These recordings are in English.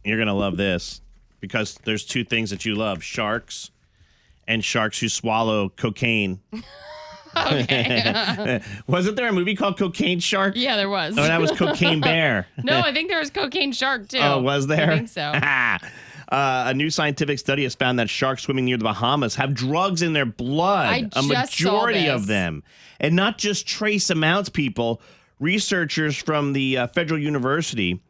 You're going to love this because there's two things that you love, sharks and sharks who swallow cocaine. Okay. Wasn't there a movie called Cocaine Shark? Yeah, there was. Oh, that was Cocaine Bear. No, I think there was Cocaine Shark, too. Oh, was there? I think so. A new scientific study has found that sharks swimming near the Bahamas have drugs in their blood. A majority of them. And not just trace amounts, people. Researchers from the Federal University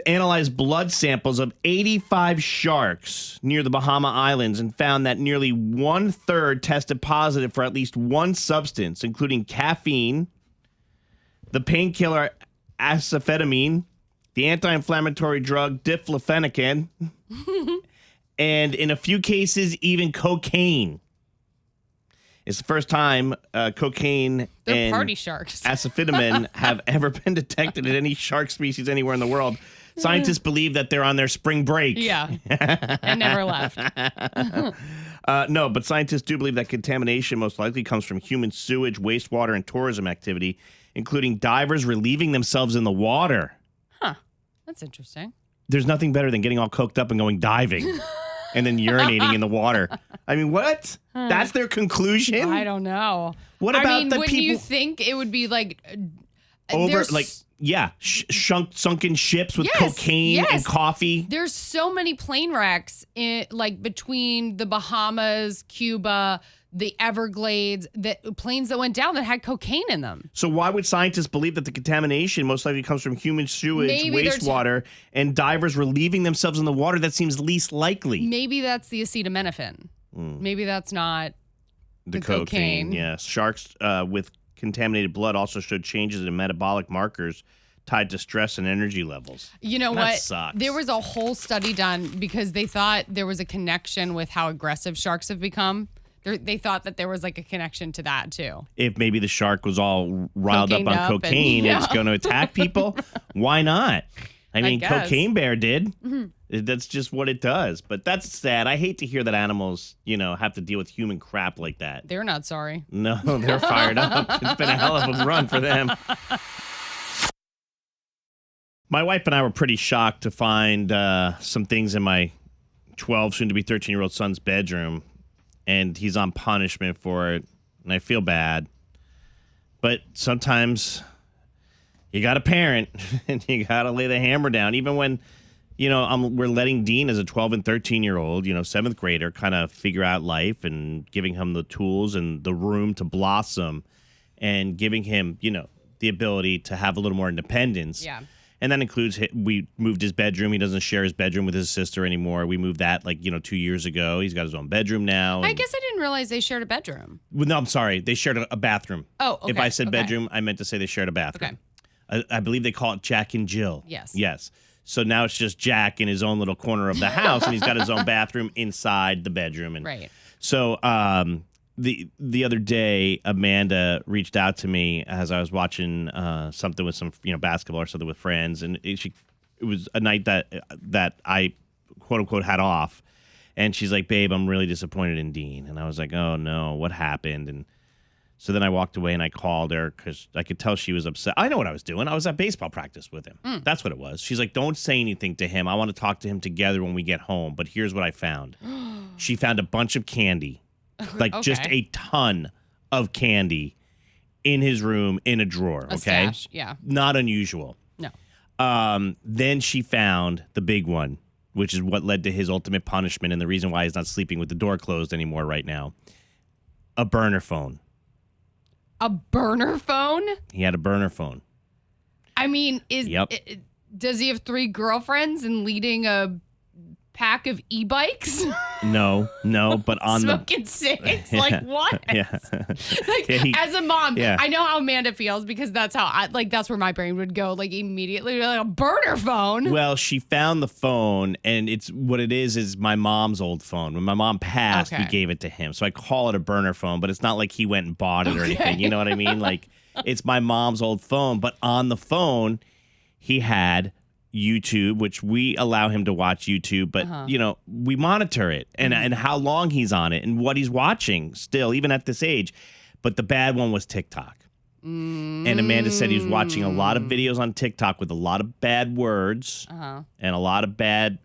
analyzed blood samples of 85 sharks near the Bahama Islands and found that nearly 1/3 tested positive for at least one substance, including caffeine, the painkiller acetylphenamine, the anti-inflammatory drug diflufenican, and in a few cases, even cocaine. It's the first time cocaine and party sharks. acetylphenamine have ever been detected in any shark species anywhere in the world. Scientists believe that they're on their spring break. Yeah, and never left. No, but scientists do believe that contamination most likely comes from human sewage, wastewater, and tourism activity, including divers relieving themselves in the water. Huh. That's interesting. There's nothing better than getting all coked up and going diving and then urinating in the water. I mean, what? That's their conclusion? I don't know. What about the wouldn't people you think it would be like over, sunken ships with cocaine and coffee? There's so many plane wrecks between the Bahamas, Cuba, the Everglades, planes that went down that had cocaine in them. So why would scientists believe that the contamination most likely comes from human sewage, wastewater, and divers relieving themselves in the water? That seems least likely. Maybe that's the acetaminophen. Maybe that's not the cocaine. Yes. Sharks with contaminated blood also showed changes in metabolic markers tied to stress and energy levels. You know that what? Sucks. There was a whole study done because they thought there was a connection with how aggressive sharks have become. They thought that there was like a connection to that too. If maybe the shark was all riled up on cocaine, it's going to attack people. Why not? I mean, Cocaine Bear did. Mm-hmm. That's just what it does. But that's sad. I hate to hear that animals, have to deal with human crap like that. They're not sorry. No, they're fired up. It's been a hell of a run for them. My wife and I were pretty shocked to find some things in my 12, soon-to-be 13-year-old son's bedroom. And he's on punishment for it, and I feel bad. But sometimes you got to parent, and you got to lay the hammer down. Even when, we're letting Dean as a 12 and 13-year-old, 7th grader, kind of figure out life and giving him the tools and the room to blossom and giving him, the ability to have a little more independence. Yeah. And that includes, we moved his bedroom. He doesn't share his bedroom with his sister anymore. We moved that 2 years ago. He's got his own bedroom now. I guess I didn't realize they shared a bedroom. Well, no, I'm sorry. They shared a bathroom. Oh, okay. If I said bedroom, I meant to say they shared a bathroom. Okay. I believe they call it Jack and Jill. Yes. Yes. So now it's just Jack in his own little corner of the house, and he's got his own bathroom inside the bedroom. And right. So the other day, Amanda reached out to me as I was watching something with some basketball or something with friends, and it was a night that I quote unquote had off, and she's like, "Babe, I'm really disappointed in Dean," and I was like, "Oh no, what happened?" And so then I walked away and I called her because I could tell she was upset. I know what I was doing. I was at baseball practice with him. That's what it was. She's like, "Don't say anything to him. I want to talk to him together when we get home." But here's what I found: she found a bunch of candy. Just a ton of candy in his room in a drawer. A stash, yeah. Not unusual. No. Then she found the big one, which is what led to his ultimate punishment and the reason why he's not sleeping with the door closed anymore right now. A burner phone. A burner phone? He had a burner phone. I mean, does he have 3 girlfriends and leading a pack of e-bikes? No, but on smoking cigs? Like what? Yeah. As a mom, I know how Amanda feels because that's how that's where my brain would go immediately, like a burner phone. Well, she found the phone, and it's what it is my mom's old phone. When my mom passed, we gave it to him. So I call it a burner phone, but it's not like he went and bought it or anything. You know what I mean? It's my mom's old phone, but on the phone, he had YouTube, which we allow him to watch YouTube, but we monitor it and how long he's on it and what he's watching still, even at this age. But the bad one was TikTok. And Amanda said he was watching a lot of videos on TikTok with a lot of bad words and a lot of bad,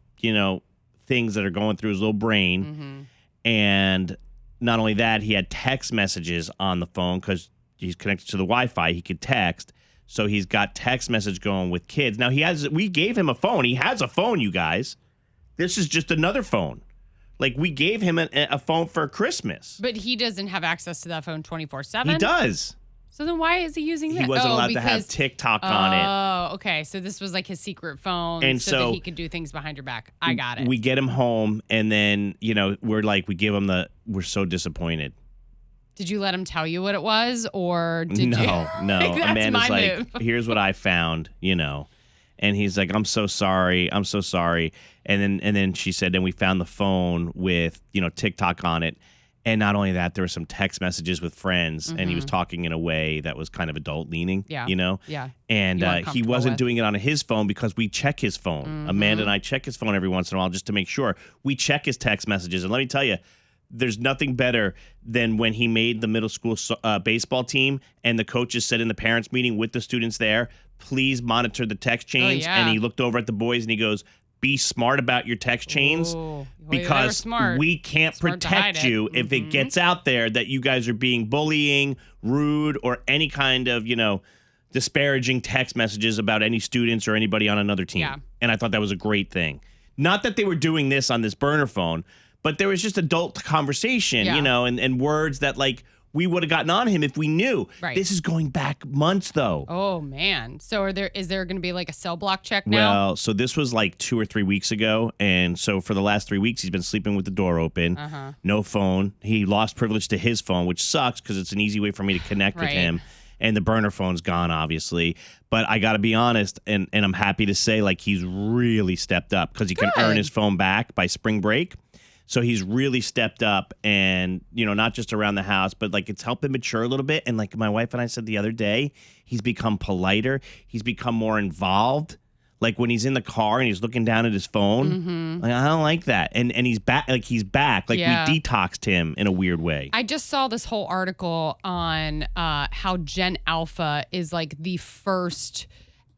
things that are going through his little brain. And not only that, he had text messages on the phone because he's connected to the Wi-Fi. He could text. So he's got text message going with kids. Now, we gave him a phone. He has a phone, you guys. This is just another phone. Like, we gave him a phone for Christmas. But he doesn't have access to that phone 24/7? He does. So then why is he using that? He wasn't allowed to have TikTok on it. Oh, okay. So this was like his secret phone and so that he could do things behind your back. I got it. We get him home, and then, we're so disappointed. Did you let him tell you what it was, or did you? No. That's Amanda's my like, move. Here's what I found, And he's like, I'm so sorry. I'm so sorry. And then she said, then we found the phone with, TikTok on it. And not only that, there were some text messages with friends, and he was talking in a way that was kind of adult leaning, Yeah. And he wasn't doing it on his phone because we check his phone. Amanda and I check his phone every once in a while just to make sure. We check his text messages. And let me tell you, there's nothing better than when he made the middle school baseball team and the coaches said in the parents' meeting with the students there, please monitor the text chains. Oh, yeah. And he looked over at the boys and he goes, be smart about your text chains because we can't protect you if it gets out there that you guys are being bullying, rude, or any kind of, disparaging text messages about any students or anybody on another team. Yeah. And I thought that was a great thing. Not that they were doing this on this burner phone, but there was just adult conversation, and words that we would have gotten on him if we knew. Right. This is going back months, though. Oh, man. So is there going to be like a cell block check now? Well, so this was like 2 or 3 weeks ago. And so for the last 3 weeks, he's been sleeping with the door open. No phone. He lost privilege to his phone, which sucks because it's an easy way for me to connect with him. And the burner phone's gone, obviously. But I got to be honest, and I'm happy to say, he's really stepped up because he can earn his phone back by spring break. So he's really stepped up and, not just around the house, but it's helped him mature a little bit. And my wife and I said the other day, he's become politer. He's become more involved. When he's in the car and he's looking down at his phone, I don't like that. And he's back, he's back. We detoxed him in a weird way. I just saw this whole article on how Gen Alpha is the first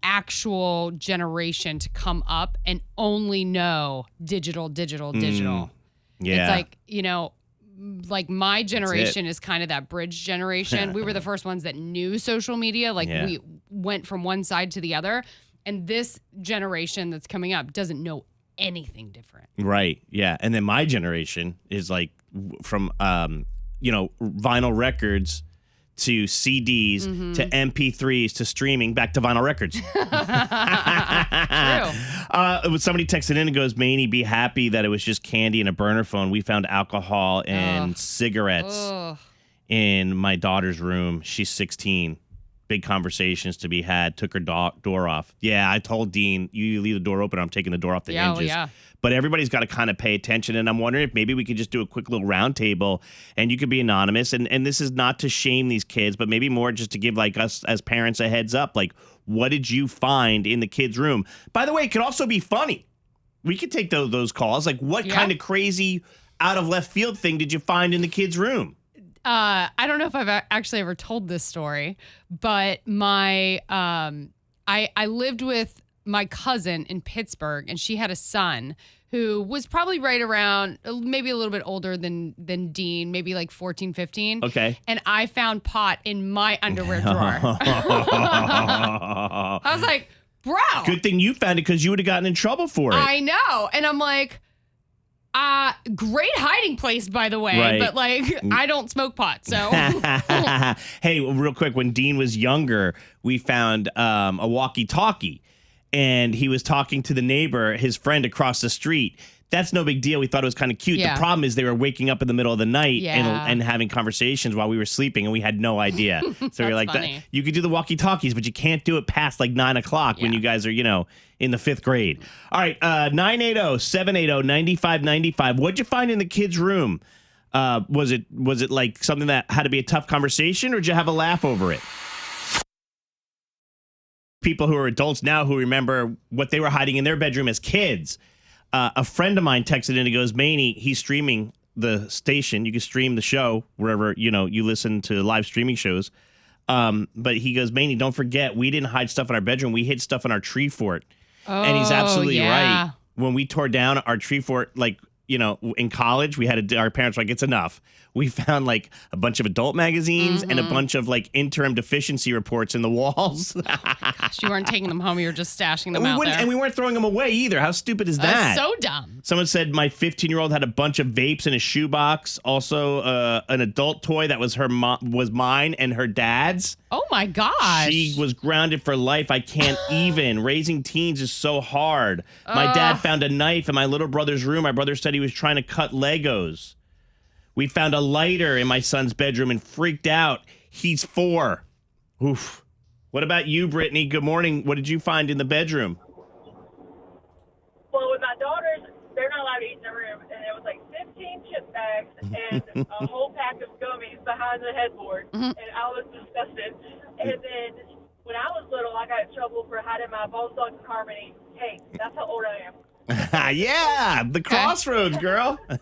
actual generation to come up and only know digital. Yeah. It's my generation is kind of that bridge generation. We were the first ones that knew social media. We went from one side to the other. And this generation that's coming up doesn't know anything different. Right. Yeah. And then my generation is from, vinyl records to CDs to MP3s to streaming back to vinyl records. True. Somebody texted in and goes, Maney, be happy that it was just candy and a burner phone. We found alcohol and cigarettes in my daughter's room. She's 16. Big conversations to be had. Took her door off. Yeah, I told Dean, you leave the door open, I'm taking the door off the hinges. Yeah. But everybody's got to kind of pay attention. And I'm wondering if maybe we could just do a quick little round table and you could be anonymous. And this is not to shame these kids, but maybe more just to give us as parents a heads up. What did you find in the kid's room? By the way, it could also be funny. We could take those calls. What kind of crazy out of left field thing did you find in the kid's room? I don't know if I've actually ever told this story, but I lived with my cousin in Pittsburgh, and she had a son who was probably right around, maybe a little bit older than Dean, maybe 14, 15. Okay. And I found pot in my underwear drawer. I was like, bro. Good thing you found it because you would have gotten in trouble for it. I know. And I'm like, great hiding place, by the way, right. But I don't smoke pot, so. Hey, real quick, when Dean was younger, we found a walkie-talkie, and he was talking to the neighbor, his friend across the street. That's no big deal. We thought it was kind of cute. Yeah. The problem is they were waking up in the middle of the night and having conversations while we were sleeping, and we had no idea. So we were like, you could do the walkie-talkies, but you can't do it past 9 o'clock when you guys are, in the 5th grade. All right, 980-780-9595. What'd you find in the kid's room? Was it something that had to be a tough conversation, or did you have a laugh over it? People who are adults now who remember what they were hiding in their bedroom as kids. A friend of mine texted in and goes, Maney, he's streaming the station. You can stream the show wherever, you listen to live streaming shows. But he goes, Maney, don't forget, we didn't hide stuff in our bedroom. We hid stuff in our tree fort. And he's absolutely right. When we tore down our tree fort, like, in college, our parents were like, it's enough. We found like a bunch of adult magazines and a bunch of like interim deficiency reports in the walls. Gosh, you weren't taking them home. You were just stashing them out there. And we weren't throwing them away either. How stupid is that? That's so dumb. Someone said my 15-year-old had a bunch of vapes in a shoebox. Also, an adult toy that was was mine and her dad's. Oh my gosh. She was grounded for life. I can't even. Raising teens is so hard. My dad found a knife in my little brother's room. My brother said he was trying to cut Legos. We found a lighter in my son's bedroom and freaked out. He's 4. Oof. What about you, Brittany? Good morning. What did you find in the bedroom? Well, with my daughters, they're not allowed to eat in the room, and it was like 15 chip bags and a whole pack of gummies behind the headboard, and I was disgusted. And then when I was little, I got in trouble for hiding my Bone Thugs and Harmony tape. That's how old I am. Yeah, the Crossroads, girl. It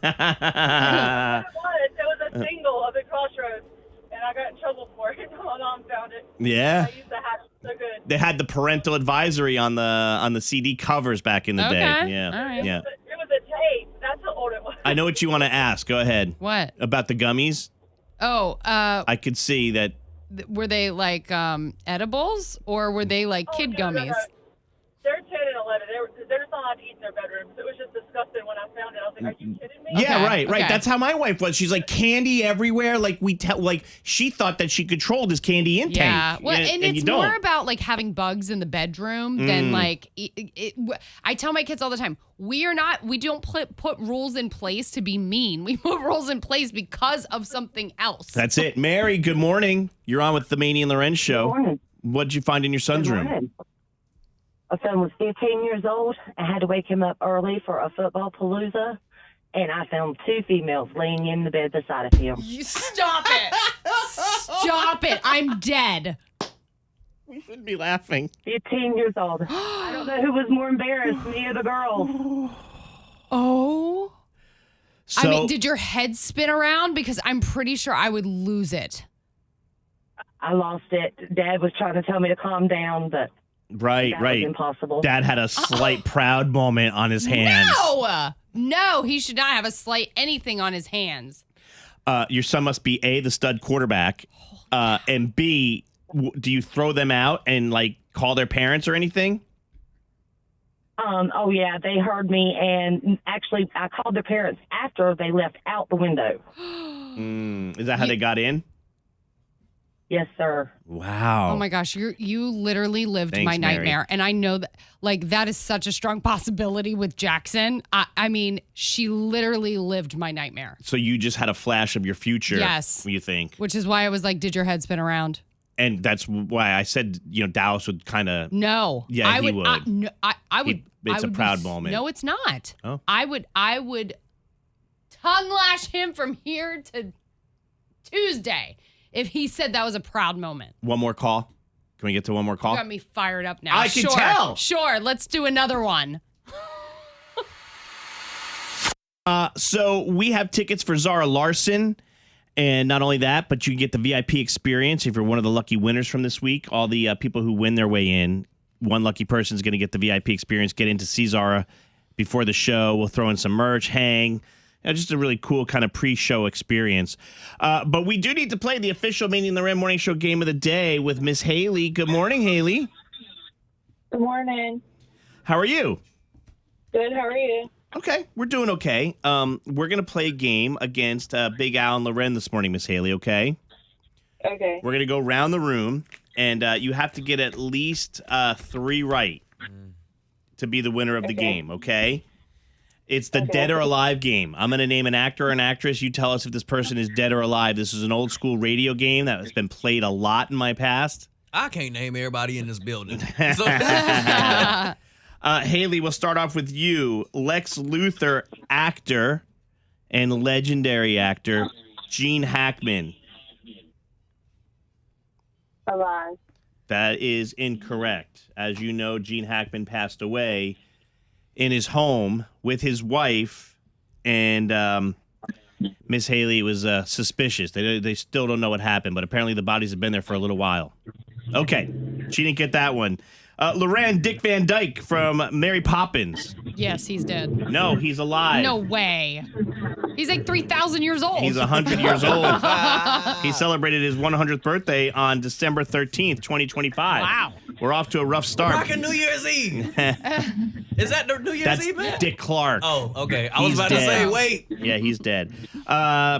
was a single of the Crossroads, and I got in trouble for it. My mom found it. Yeah. I used to have it so good. They had the parental advisory on the CD covers back in the day. Yeah. All right. Yeah. It was a tape. That's how old it was. I know what you want to ask. Go ahead. What? About the gummies? Oh, I could see that. Were they like edibles or were they like kid gummies? No. They're 10 and 11. They're just not allowed to eat in their bedrooms. It was just disgusting when I found it. I was like, are you kidding me? Yeah, Okay, right. okay. That's how my wife was. She's like candy everywhere. Like she thought that she controlled his candy intake. Yeah. Well, and it's you don't. more about like having bugs in the bedroom than like I tell my kids all the time, we don't put rules in place to be mean. We put rules in place because of something else. That's it. Mary, good morning. You're on with the Maney and Lorenz show. Good morning. What'd you find in your son's room? Morning. My son was 15 years old. I had to wake him up early for a football palooza, and I found 2 females laying in the bed beside of him. You stop it. Stop it. I'm dead. We should be laughing. 15 years old. I don't know who was more embarrassed, me or the girls. Oh. So, I mean, did your head spin around? Because I'm pretty sure I would lose it. I lost it. Dad was trying to tell me to calm down, but right. that was impossible. Dad had a slight proud moment on his hands. No, he should not have a slight anything on his hands. Your son must be A, the stud quarterback, and B, do you throw them out and like call their parents or anything? Oh yeah, they heard me, and actually I called their parents after they left out the window. Is that how they got in? Yes, sir. Wow. Oh my gosh, you literally lived Thanks, my nightmare. Mary. And I know that like that is such a strong possibility with Jackson. I mean, she literally lived my nightmare. So you just had a flash of your future. Yes. You think? Which is why I was like, did your head spin around? And that's why I said, Dallas would kind of. No. Yeah, I he would. I would. It's a proud moment. No, it's not. Oh. I would tongue lash him from here to Tuesday if he said that was a proud moment. One more call. Can we get to one more call? You got me fired up now. I can tell. Sure, let's do another one. So we have tickets for Zara Larson. And not only that, but you can get the VIP experience if you're one of the lucky winners from this week. All the people who win their way in, one lucky person is going to get the VIP experience, get in to see Zara before the show. We'll throw in some merch, hang. Just a really cool kind of pre-show experience. But we do need to play the official Maney and Lorenz Morning Show game of the day with Miss Haley. Good morning, Haley. Good morning. How are you? Good. How are you? Okay, we're doing okay. We're going to play a game against Big Al and Lorenz this morning, Miss Haley, okay? Okay. We're going to go around the room, and you have to get at least 3 right to be the winner of the game, okay? It's the dead or alive game. I'm going to name an actor or an actress. You tell us if this person is dead or alive. This is an old school radio game that has been played a lot in my past. I can't name everybody in this building. Haley, we'll start off with you. Lex Luthor, actor and legendary actor, Gene Hackman. Alive. That is incorrect. As you know, Gene Hackman passed away in his home with his wife and Miss Haley was suspicious. They still don't know what happened, but apparently the bodies have been there for a little while. Okay, she didn't get that one. Loran Dick Van Dyke from Mary Poppins. Yes, he's dead. No, he's alive. No way. He's like 3,000 years old. He's 100 years old. He celebrated his 100th birthday on December 13th, 2025. Wow. We're off to a rough start. Rockin' New Year's Eve. Is that the New Year's That's Eve, man? Dick Clark. Oh, okay. I was He's about dead. to say, wait. Yeah, he's dead.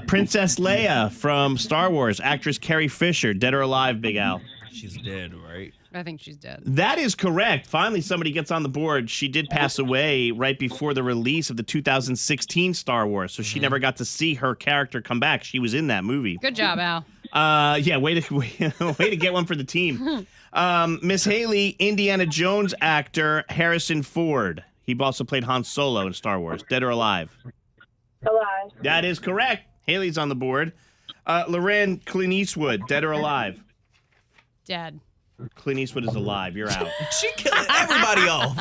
Princess Leia from Star Wars, actress Carrie Fisher, dead or alive, Big Al? She's dead, right? I think she's dead. That is correct. Finally, somebody gets on the board. She did pass away right before the release of the 2016 Star Wars, so she never got to see her character come back. She was in that movie. Good job, Al. Yeah, way to get one for the team. Miss Haley, Indiana Jones actor Harrison Ford. He also played Han Solo in Star Wars. Dead or alive? Alive. That is correct. Haley's on the board. Loren, Clint Eastwood. Dead or alive? Dead. Clint Eastwood is alive. You're out. She killing everybody off.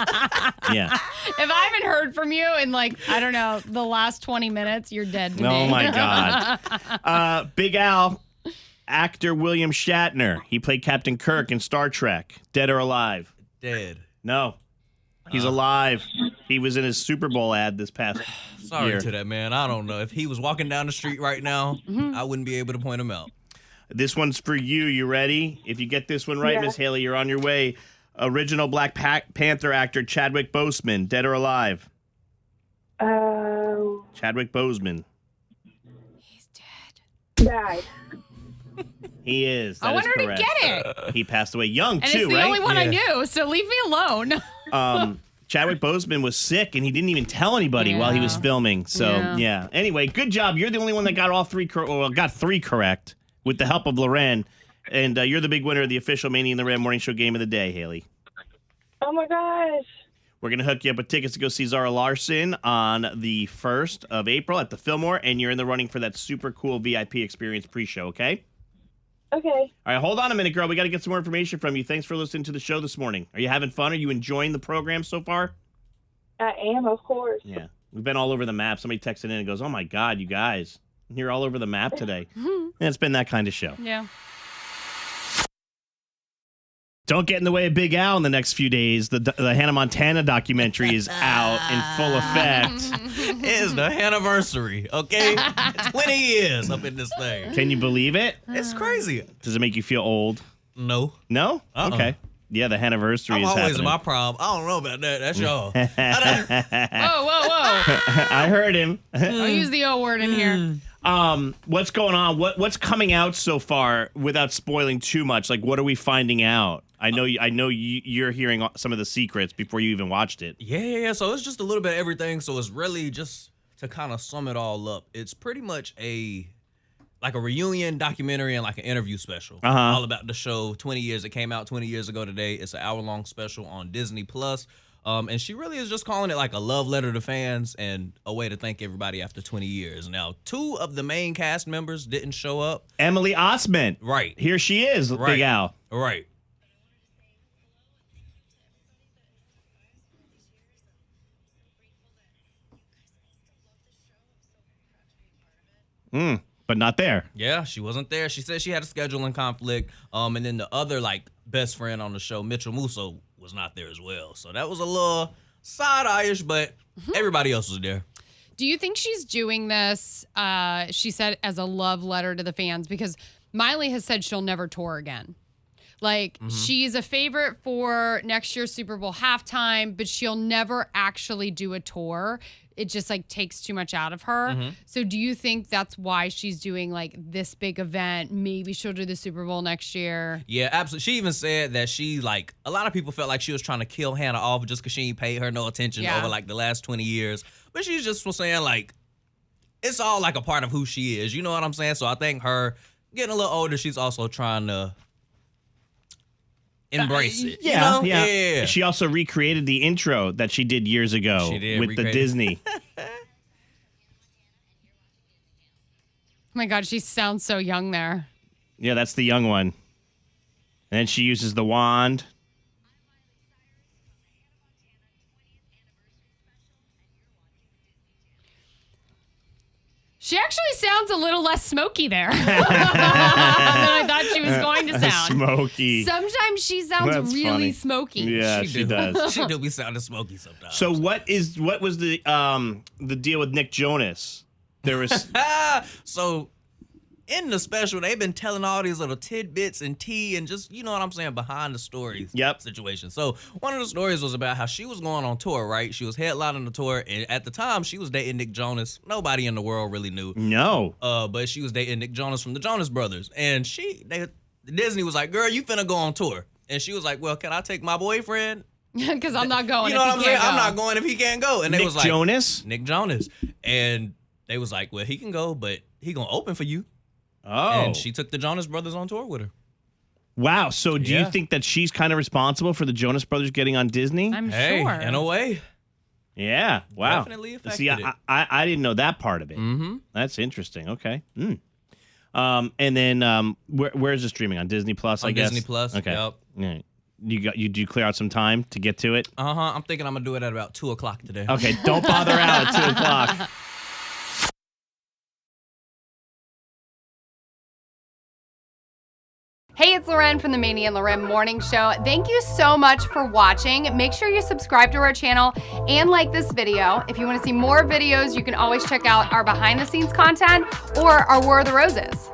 Yeah. If I haven't heard from you in I don't know, the last 20 minutes, you're dead to me. Oh my God. Big Al, actor William Shatner. He played Captain Kirk in Star Trek. Dead or alive? Dead. No. He's alive. He was in his Super Bowl ad this past Sorry year. to that man. I don't know. If he was walking down the street right now, I wouldn't be able to point him out. This one's for you. You ready? If you get this one right, Miss Haley, you're on your way. Original Black Panther actor Chadwick Boseman. Dead or alive? Chadwick Boseman. He's dead. Died. He is. That I want is her correct. to get it. He passed away young, And too, it's the right? only one I knew, so leave me alone. Chadwick Boseman was sick, and he didn't even tell anybody while he was filming. So, yeah. Anyway, good job. You're the only one that got all three got three correct with the help of Loren. And you're the big winner of the official Maney and the Ram Morning Show game of the day, Haley. Oh my gosh. We're going to hook you up with tickets to go see Zara Larson on the 1st of April at the Fillmore, and you're in the running for that super cool VIP experience pre-show, okay? Okay. All right, hold on a minute, girl. We got to get some more information from you. Thanks for listening to the show this morning. Are you having fun? Are you enjoying the program so far? I am, of course. Yeah. We've been all over the map. Somebody texted in and goes, oh, my God, you guys. You're all over the map today. And it's been that kind of show. Yeah. Don't get in the way of Big Al in the next few days. The Hannah Montana documentary is out in full effect. It is the Hannahversary, okay? 20 years up in this thing. Can you believe it? It's crazy. Does it make you feel old? No. No? Uh-uh. Okay. Yeah, the Hannahversary I'm is always happening. in my prom. I don't know about that. That's y'all. Whoa. I heard him. Don't use the O word in here. What's going on? What's coming out so far without spoiling too much? Like, what are we finding out? I know you're hearing some of the secrets before you even watched it. Yeah. So it's just a little bit of everything. So it's really just to kind of sum it all up. It's pretty much a reunion documentary and like an interview special. All about the show. 20 years. It came out 20 years ago today. It's an hour-long special on Disney Plus. And she really is just calling it like a love letter to fans and a way to thank everybody after 20 years. Now, 2 of the main cast members didn't show up. Emily Osment. Right. Here she is, Right. Big Al. Right. But not there. Yeah, she wasn't there. She said she had a scheduling conflict. And then the other best friend on the show, Mitchell Musso, was not there as well. So that was a little side-eye-ish, but everybody else was there. Do you think she's doing this, she said, as a love letter to the fans? Because Miley has said she'll never tour again. She's a favorite for next year's Super Bowl halftime, but she'll never actually do a tour. It just takes too much out of her. So do you think that's why she's doing this big event? Maybe she'll do the Super Bowl next year. Yeah, absolutely. She even said that she a lot of people felt like she was trying to kill Hannah off just because she ain't paid her no attention over the last 20 years. But she just was saying it's all a part of who she is. You know what I'm saying? So I think her getting a little older, she's also trying to embrace it. Yeah, you know? Yeah. She also recreated the intro that she did years ago with the Disney. Oh my God, she sounds so young there. Yeah, that's the young one. And then she uses the wand. She actually sounds a little less smoky there than I thought she was going to sound. Smoky. Sometimes she sounds really funny. smoky. Yeah, she does. She do be sounding smoky sometimes. So what was the deal with Nick Jonas? There was so in the special, they've been telling all these little tidbits and tea and just, you know what I'm saying, behind the stories situation. So one of the stories was about how she was going on tour, right? She was headlining the tour, and at the time, she was dating Nick Jonas. Nobody in the world really knew. No. But she was dating Nick Jonas from the Jonas Brothers. And Disney was like, girl, you finna go on tour. And she was like, well, can I take my boyfriend? Because I'm not going. You know what I'm saying? I'm not going if he can't go. And they was like, Nick Jonas. And they was like, well, he can go, but he gonna open for you. Oh. And she took the Jonas Brothers on tour with her. Wow. So do you think that she's kind of responsible for the Jonas Brothers getting on Disney? I'm sure. In a way. Yeah. Wow. Definitely affected See, I didn't know that part of it. Mm-hmm. That's interesting. Okay. And then where is this streaming? On Disney Plus, I guess? Disney Plus. Okay. Yep. Yeah. Do you clear out some time to get to it? I'm thinking I'm going to do it at about 2 o'clock today. Okay. Don't bother out at 2 o'clock. Hey, it's Loren from the Maney and Loren Morning Show. Thank you so much for watching. Make sure you subscribe to our channel and like this video. If you want to see more videos, you can always check out our behind the scenes content or our War of the Roses.